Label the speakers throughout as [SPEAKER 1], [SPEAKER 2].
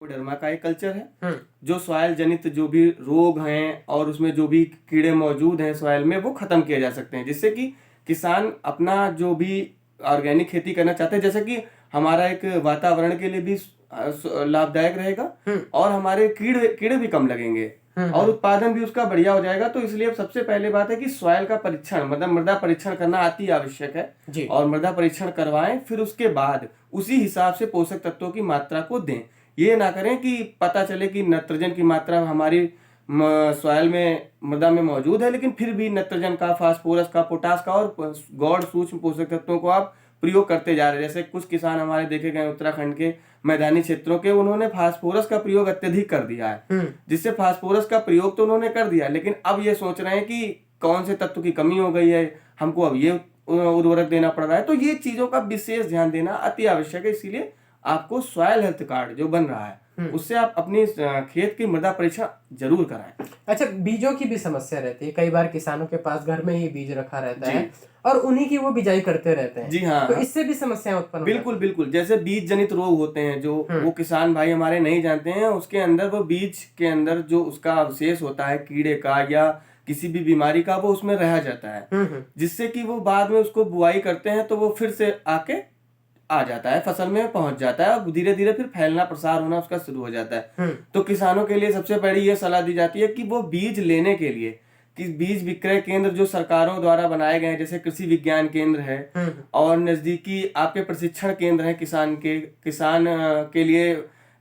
[SPEAKER 1] Trichoderma का एक culture है,
[SPEAKER 2] हम्म।
[SPEAKER 1] जो सॉइल जनित जो भी रोग हैं और उसमें जो भी कीड़े मौजूद हैं सॉइल में, वो खत्म किए जा सकते हैं, जिससे कि किसान अपना जो भी ऑर्गेनिक खेती करना चाहते हैं, जैसे कि हमारा एक वातावरण के लिए भी लाभदायक रहेगा
[SPEAKER 2] हम्म।
[SPEAKER 1] और हमारे कीड़े कीड़े भी कम लगेंगे और उत्पादन भी उसका बढ़िया हो जाएगा। तो इसलिए अब सबसे पहले बात है कि सॉइल का परीक्षण, मतलब मृदा परीक्षण करना अति आवश्यक है
[SPEAKER 2] जी।
[SPEAKER 1] और मृदा परीक्षण करवाएं, फिर उसके बाद उसी हिसाब से पोषक तत्वों की मात्रा को दें। ये ना करें कि पता चले कि नाइट्रोजन की मात्रा हमारी सॉइल में, मृदा में मौजूद है, लेकिन फिर भी नाइट्रोजन का, फास्फोरस का, पोटास का और गौण सूक्ष्म पोषक तत्वों को आप प्रयोग करते जा रहे हैं। जैसे कुछ किसान हमारे देखे गए उत्तराखंड के मैदानी क्षेत्रों के, उन्होंने फास्फोरस का प्रयोग अत्यधिक कर दिया है, जिससे फास्फोरस का प्रयोग तो उन्होंने कर दिया, लेकिन अब ये सोच रहे हैं कि कौन से तत्व की कमी हो गई है, हमको अब ये उर्वरक देना पड़ रहा है। तो ये चीजों का विशेष ध्यान देना अति आवश्यक है। इसीलिए आपको सॉइल हेल्थ कार्ड जो बन रहा है, उससे आप अपनी खेत की मृदा परीक्षण जरूर कराएं।
[SPEAKER 2] अच्छा, बीजों की भी समस्या रहती है, कई बार किसानों के पास घर में ही बीज रखा रहता है और उन्हीं की वो बिजाई करते रहते हैं।
[SPEAKER 1] जी हाँ,
[SPEAKER 2] तो इससे भी समस्याएं उत्पन्न
[SPEAKER 1] बिल्कुल बिल्कुल। जैसे बीज जनित रोग होते हैं जो वो किसान भाई हमारे नहीं जानते हैं, उसके अंदर वो बीज के अंदर जो उसका अवशेष होता है कीड़े का या किसी भी बीमारी का, वो उसमें रह जाता है, जिससे कि वो बाद में उसको बुआई करते हैं तो वो फिर से आके आ जाता है, फसल में पहुंच जाता है और धीरे धीरे फिर फैलना, प्रसार होना उसका शुरू हो जाता है। तो किसानों के लिए सबसे बड़ी ये सलाह दी जाती है कि वो बीज लेने के लिए कि बीज विक्रय केंद्र जो सरकारों द्वारा बनाए गए हैं, जैसे कृषि विज्ञान केंद्र है और नजदीकी आपके प्रशिक्षण केंद्र है किसान के लिए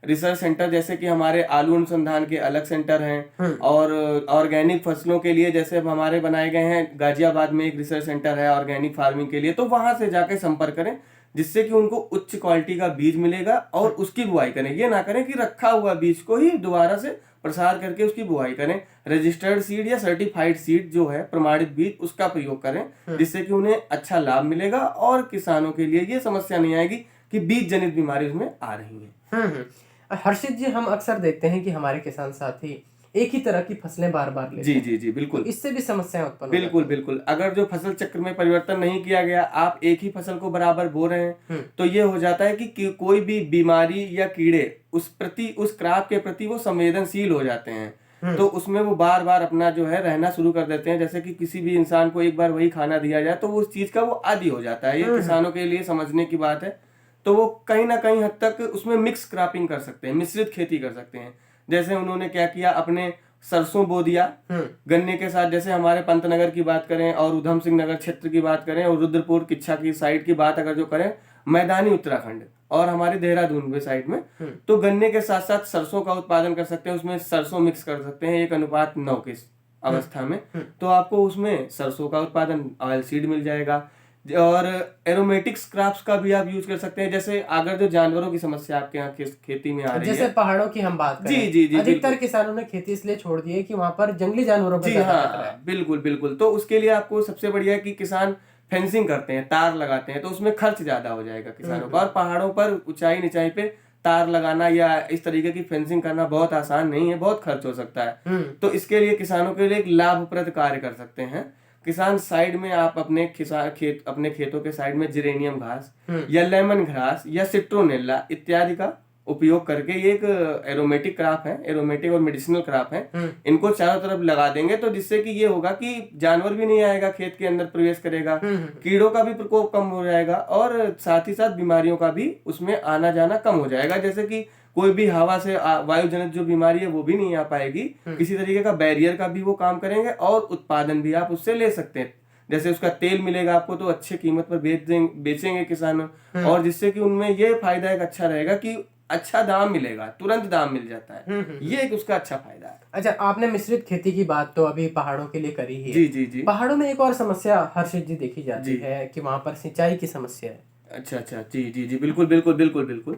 [SPEAKER 1] रिसर्च सेंटर, जैसे कि हमारे आलू अनुसंधान के अलग सेंटर हैं और ऑर्गेनिक फसलों के लिए जैसे हमारे बनाए गए हैं, गाजियाबाद में एक रिसर्च सेंटर है ऑर्गेनिक फार्मिंग के लिए। तो वहां से जाके संपर्क करें, जिससे कि उनको उच्च क्वालिटी का बीज मिलेगा और उसकी बुआई करें। ये ना करें कि रखा हुआ बीज को ही दोबारा से प्रसार करके उसकी बुआई करें। रजिस्टर्ड सीड या सर्टिफाइड सीड जो है, प्रमाणित बीज, उसका प्रयोग करें, जिससे कि उन्हें अच्छा लाभ मिलेगा और किसानों के लिए ये समस्या नहीं आएगी कि बीज जनित बीमारी उसमें आ रही है।
[SPEAKER 2] हर्षित जी, हम अक्सर देखते हैं कि हमारे किसान साथी एक ही तरह की फसलें बार बार लेते हैं।
[SPEAKER 1] जी जी बिल्कुल।
[SPEAKER 2] तो इससे भी समस्याएं उत्पन्न
[SPEAKER 1] बिल्कुल बिल्कुल। अगर जो फसल चक्र में परिवर्तन नहीं किया गया, आप एक ही फसल को बराबर बो रहे हैं, तो ये हो जाता है कि कोई भी बीमारी या कीड़े उस क्रॉप के प्रति वो संवेदनशील हो जाते हैं, तो उसमें वो बार बार अपना जो है रहना शुरू कर देते हैं। जैसे कि किसी भी इंसान को एक बार वही खाना दिया जाए तो वो उस चीज का वो आदी हो जाता है। ये किसानों के लिए समझने की बात है। तो वो कहीं ना कहीं हद तक उसमें मिक्स क्रॉपिंग कर सकते हैं, मिश्रित खेती कर सकते हैं। जैसे उन्होंने क्या किया, अपने सरसों बो दिया गन्ने के साथ। जैसे हमारे पंतनगर की बात करें और उधम सिंह नगर क्षेत्र की बात करें और रुद्रपुर किच्छा की साइड की बात अगर जो करें, मैदानी उत्तराखंड और हमारे देहरादून के साइड में, तो गन्ने के साथ साथ सरसों का उत्पादन कर सकते हैं। उसमें सरसों मिक्स कर सकते हैं 1:9 की अवस्था में, तो आपको उसमें सरसों का उत्पादन, ऑयल सीड मिल जाएगा। और एरोमेटिक्स क्रॉप्स का भी आप यूज कर सकते हैं। जैसे अगर जो जानवरों की समस्या आपके यहाँ खेती में आ रही है,
[SPEAKER 2] जैसे पहाड़ों की हम बात करें,
[SPEAKER 1] जी
[SPEAKER 2] अधिकतर किसानों ने खेती इसलिए छोड़ दी है कि वहां पर जंगली जानवरों का
[SPEAKER 1] खतरा है। बिल्कुल बिल्कुल। तो उसके लिए आपको सबसे बढ़िया है कि किसान फेंसिंग करते हैं, तार लगाते हैं, तो उसमें खर्च ज्यादा हो जाएगा किसानों का। और पहाड़ों पर ऊंचाई निचाई पे तार लगाना या इस तरीके की फेंसिंग करना बहुत आसान नहीं है, बहुत खर्च हो सकता है। तो इसके लिए किसानों के लिए एक लाभप्रद कार्य कर सकते हैं किसान। साइड में आप अपने खेतों के साइड में जिरेनियम घास या लेमन घास या सिट्रोनेला इत्यादि का उपयोग करके, ये एक एरोमेटिक क्रॉप है, एरोमेटिक और मेडिसिनल क्रॉप है, इनको चारों तरफ लगा देंगे, तो जिससे कि ये होगा कि जानवर भी नहीं आएगा, खेत के अंदर प्रवेश करेगा, कीड़ों का भी प्रकोप कम हो जाएगा और साथ ही साथ बीमारियों का भी उसमें आना जाना कम हो जाएगा। जैसे कि कोई भी हवा से वायु जनित जो बीमारी है वो भी नहीं आ पाएगी, किसी तरीके का बैरियर का भी वो काम करेंगे और उत्पादन भी आप उससे ले सकते हैं। जैसे उसका तेल मिलेगा आपको तो अच्छे कीमत पर बेचेंगे किसान, और जिससे कि उनमें ये फायदा एक अच्छा रहेगा कि अच्छा दाम मिलेगा, तुरंत दाम मिल जाता है। ये एक उसका अच्छा फायदा है।
[SPEAKER 2] अच्छा, आपने मिश्रित खेती की बात तो अभी पहाड़ों के लिए करी ही है।
[SPEAKER 1] जी।
[SPEAKER 2] पहाड़ों में एक और समस्या हर्षित जी देखी जाती है कि वहां पर सिंचाई की समस्या है।
[SPEAKER 1] अच्छा, जी बिल्कुल।